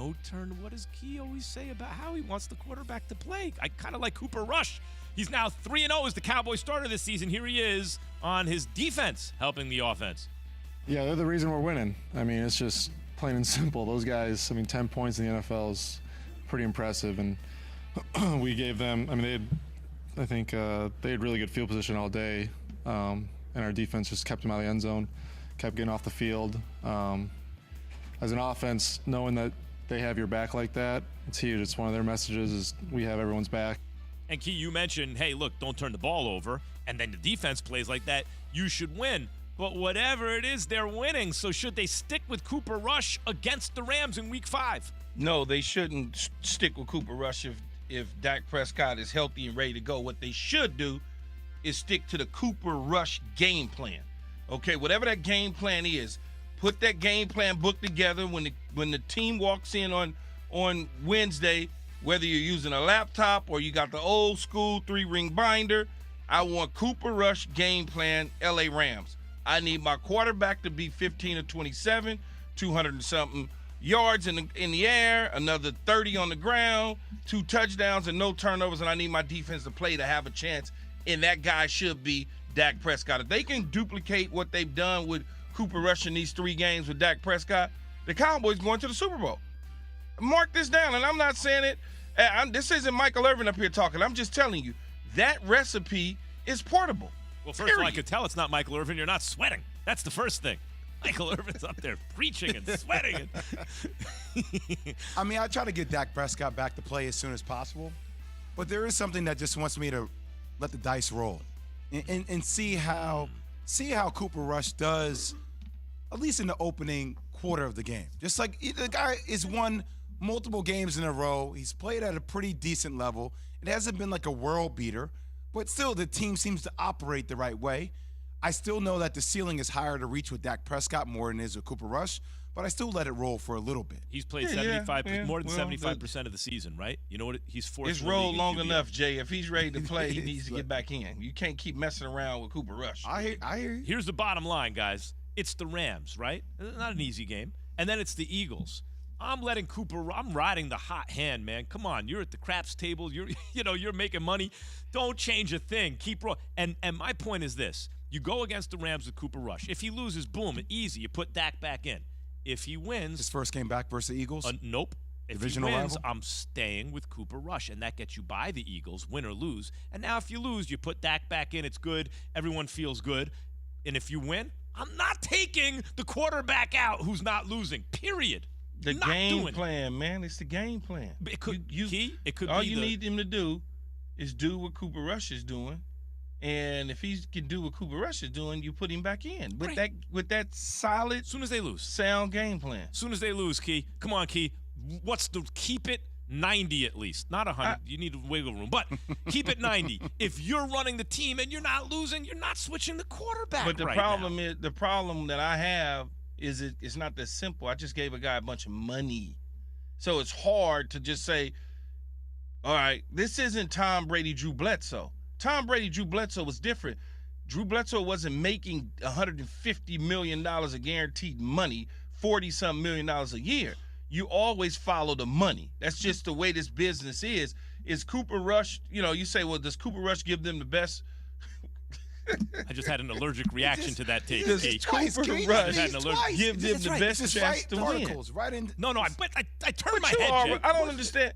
no turn. What does Key always say about how he wants the quarterback to play? I kind of like Cooper Rush. He's now 3-0 as the Cowboys starter this season. Here he is on his defense, helping the offense. Yeah, they're the reason we're winning. I mean, it's just plain and simple. Those guys, 10 points in the NFL is pretty impressive. And we gave them, they had really good field position all day. And our defense just kept them out of the end zone, kept getting off the field. As an offense, knowing that they have your back like that, it's huge. It's one of their messages is we have everyone's back. And Key, you mentioned, hey, look, don't turn the ball over. And then the defense plays like that. You should win. But whatever it is, they're winning. So should they stick with Cooper Rush against the Rams in Week 5? No, they shouldn't stick with Cooper Rush if Dak Prescott is healthy and ready to go. What they should do is stick to the Cooper Rush game plan. Okay, whatever that game plan is, put that game plan book together when the team walks in on Wednesday, whether you're using a laptop or you got the old school 3-ring binder. I want Cooper Rush game plan, LA Rams. I need my quarterback to be 15 or 27, 200 and something yards in the air, another 30 on the ground, 2 touchdowns and no turnovers, and I need my defense to play to have a chance, and that guy should be Dak Prescott. If they can duplicate what they've done with Cooper Rush in these 3 games with Dak Prescott, the Cowboys going to the Super Bowl. Mark this down, and I'm not saying it. This isn't Michael Irvin up here talking. I'm just telling you, that recipe is portable. Well, first of all, I could tell it's not Michael Irvin. You're not sweating. That's the first thing. Michael Irvin's up there preaching and sweating. I try to get Dak Prescott back to play as soon as possible, but there is something that just wants me to let the dice roll and see how Cooper Rush does, at least in the opening quarter of the game. Just like the guy has won multiple games in a row. He's played at a pretty decent level. It hasn't been like a world beater, but still the team seems to operate the right way. I still know that the ceiling is higher to reach with Dak Prescott more than it is with Cooper Rush, but I still let it roll for a little bit. He's played more than 75% of the season, right? You know what? He's forced. It's rolled long enough, Jay. If he's ready to play, he needs to get back in. You can't keep messing around with Cooper Rush. I hear you. Here's the bottom line, guys. It's the Rams, right? Not an easy game. And then it's the Eagles. I'm riding the hot hand, man. Come on, you're at the craps table. You're making money. Don't change a thing. Keep rolling. And my point is this. You go against the Rams with Cooper Rush. If he loses, boom, easy. You put Dak back in. If he wins. His first game back versus the Eagles? Nope. If Divisional he wins, rival? I'm staying with Cooper Rush, and that gets you by the Eagles, win or lose. And now if you lose, you put Dak back in. It's good. Everyone feels good. And if you win, I'm not taking the quarterback out who's not losing, period. The game plan, man. It's the game plan. It could, it could all be you need him to do is do what Cooper Rush is doing. And if he can do what Cooper Rush is doing, you put him back in with that solid, as soon as they lose, sound game plan. As soon as they lose, Key. Come on, Key. What's the keep it 90 at least, not 100. You need wiggle room, but keep it 90. If you're running the team and you're not losing, you're not switching the quarterback. But the problem that I have is it's not that simple. I just gave a guy a bunch of money, so it's hard to just say, all right, this isn't Tom Brady, Drew Bledsoe. Tom Brady, Drew Bledsoe was different. Drew Bledsoe wasn't making $150 million of guaranteed money, 40-something million dollars a year. You always follow the money. That's just the way this business is. Is Cooper Rush, you say, well, does Cooper Rush give them the best? I just had an allergic reaction to that take. Does Cooper Rush give them the best chance to win? No, I turned my head. I don't understand.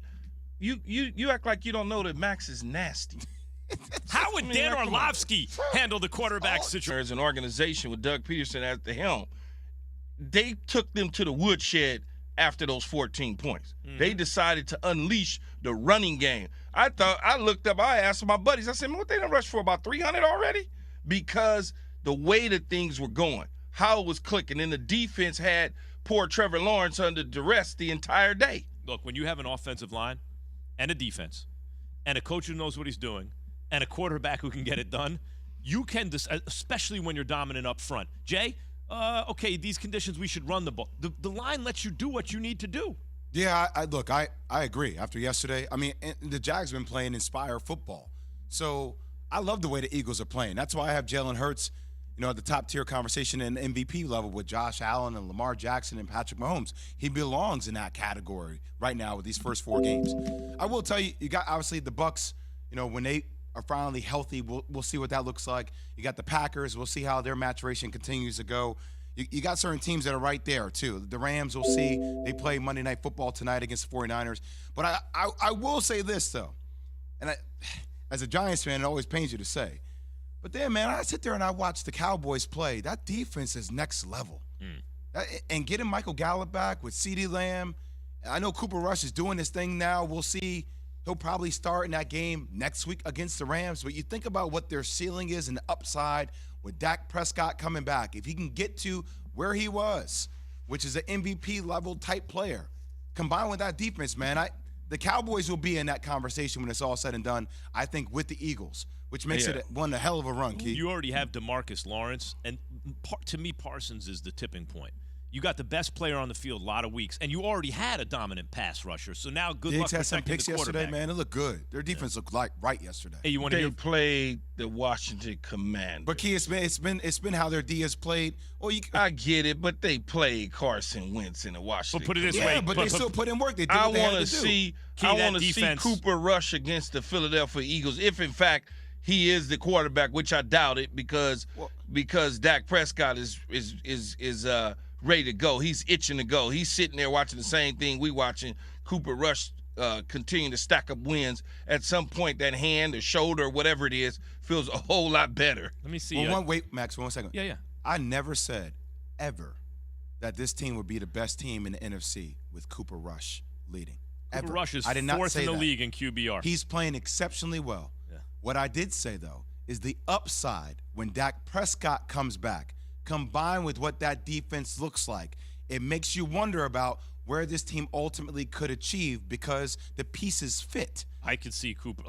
You act like you don't know that Max is nasty. How would Dan Orlovsky handle the quarterback situation? As an organization with Doug Peterson at the helm, they took them to the woodshed after those 14 points. Mm-hmm. They decided to unleash the running game. I looked up, I asked my buddies, I said, man, what they done rushed for, about 300 already? Because the way that things were going, how it was clicking, and the defense had poor Trevor Lawrence under duress the entire day. Look, when you have an offensive line and a defense and a coach who knows what he's doing and a quarterback who can get it done, you can, especially when you're dominant up front. Jay, okay, these conditions, we should run the ball. The line lets you do what you need to do. Yeah, I agree. After yesterday, the Jags have been playing inspire football. So I love the way the Eagles are playing. That's why I have Jalen Hurts at the top tier conversation in MVP level with Josh Allen and Lamar Jackson and Patrick Mahomes. He belongs in that category right now with these first 4 games. I will tell you, you got obviously the Bucs. When they are finally healthy, we'll see what that looks like. You got the Packers. We'll see how their maturation continues to go. You got certain teams that are right there, too. The Rams, we'll see. They play Monday Night Football tonight against the 49ers. But I will say this, though. And as a Giants fan, it always pains you to say. But then, man, I sit there and I watch the Cowboys play. That defense is next level. And getting Michael Gallup back with CeeDee Lamb. I know Cooper Rush is doing this thing now. We'll see. He'll probably start in that game next week against the Rams. But you think about what their ceiling is and the upside with Dak Prescott coming back. If he can get to where he was, which is an MVP level type player, combined with that defense, man, the Cowboys will be in that conversation when it's all said and done, I think, with the Eagles, which makes it a hell of a run, Keith. You already have DeMarcus Lawrence, and to me, Parsons is the tipping point. You got the best player on the field a lot of weeks, and you already had a dominant pass rusher. So now good luck had some protecting picks the quarterback. yesterday, man. It looked good. Their defense looked right yesterday. Hey, you want to They hear? played the Washington Commanders. But Key, it's been how their D has played. Well, I get it, but they played Carson Wentz in the Washington. But put it this yeah, way, but they still put in work. They did I what they had want to to do. see. Key, I that want to see defense- Cooper Rush against the Philadelphia Eagles, if in fact he is the quarterback, which I doubt it because Dak Prescott is ready to go. He's itching to go. He's sitting there watching the same thing we watching. Cooper Rush continue to stack up wins. At some point, that hand or shoulder or whatever it is feels a whole lot better. Let me see. Well, wait, Max, 1 second. Yeah. I never said ever that this team would be the best team in the NFC with Cooper Rush leading. Cooper Ever. Rush is I did not 4th say in the that. league in QBR. He's playing exceptionally well. Yeah. What I did say, though, is the upside when Dak Prescott comes back, combined with what that defense looks like, it makes you wonder about where this team ultimately could achieve because the pieces fit. I could see Cooper.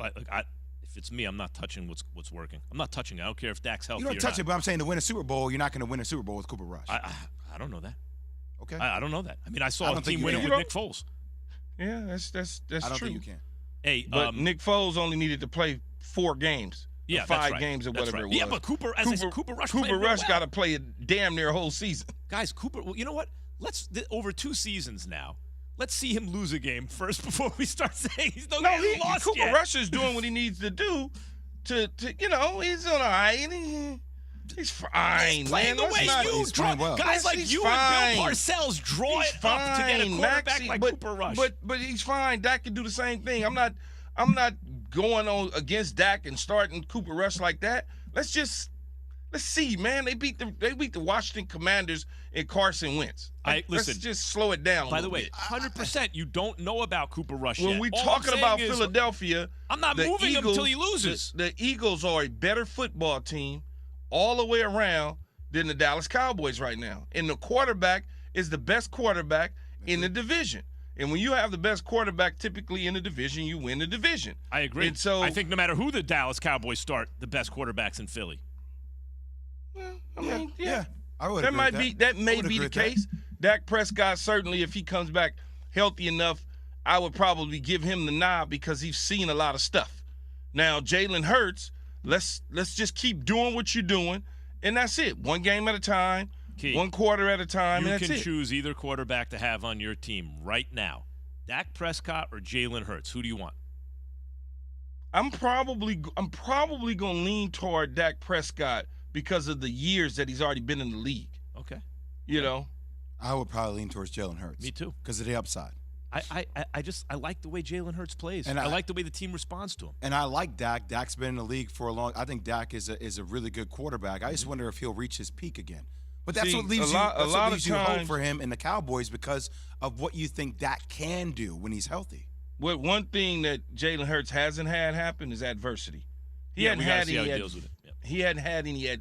If it's me, I'm not touching what's working. I'm not touching it. I don't care if Dak's healthy. You don't touch it, but I'm saying to win a Super Bowl, you're not going to win a Super Bowl with Cooper Rush. I don't know that. Okay. I don't know that. I mean, I I saw don't a think team you win it can. with Nick Foles. Yeah, that's I don't true. think you can. Hey, But Nick Foles only needed to play 4 games. yeah, or 5 that's right. games or That's whatever right. it was. Yeah, but Cooper Rush. played real Rush well. got to play a damn near whole season. Guys, Cooper. Well, you know what? Over 2 seasons now. Let's see him lose a game first before we start saying he's no lost Cooper yet. Rush is doing what he needs to do to he's all right. He's fine, He's playing man. the way you he's draw. playing well. Guys Yes, like he's you fine. and Bill Parcells draw He's it up to get a fine, quarterback Maxie, like but, Cooper Rush. But he's fine. Dak can do the same thing. I'm not going on against Dak and starting Cooper Rush like that. Let's see, man. They beat the Washington Commanders and Carson Wentz. Listen. Let's just slow it down. By a the little way, bit. 100% you don't know about Cooper Rush When yet. we All I'm talking saying about is, Philadelphia, I'm not the moving him Eagles- until he loses. The Eagles are a better football team all the way around than the Dallas Cowboys right now. And the quarterback is the best quarterback in the division. And when you have the best quarterback typically in the division, you win the division. I agree. And so I think no matter who the Dallas Cowboys start, the best quarterback's in Philly. Well, I mean, yeah. I would That agree might with be that I may would be agree the with that. case. Dak Prescott, certainly, if he comes back healthy enough, I would probably give him the nod because he's seen a lot of stuff. Now, Jalen Hurts, let's just keep doing what you're doing, and that's it. One game at a time, Key. 1 quarter at a time, You and that's can it. choose either quarterback to have on your team right now. Dak Prescott or Jalen Hurts. Who do you want? I'm probably going to lean toward Dak Prescott because of the years that he's already been in the league. Okay. You know, I would probably lean towards Jalen Hurts. Me too. Because of the upside. I like the way Jalen Hurts plays. And I I- like the way the team responds to him. And I like Dak. Dak's been in the league for a long. I think Dak is a really good quarterback. I just wonder if he'll reach his peak again. But that's See, what leaves a lot of you hope times- for him in the Cowboys because of what you think Dak can do when he's healthy. one thing that Jalen Hurts hasn't had happen is adversity. He Yeah, hadn't we gotta had see how any. he deals with it. Yep. He hadn't had any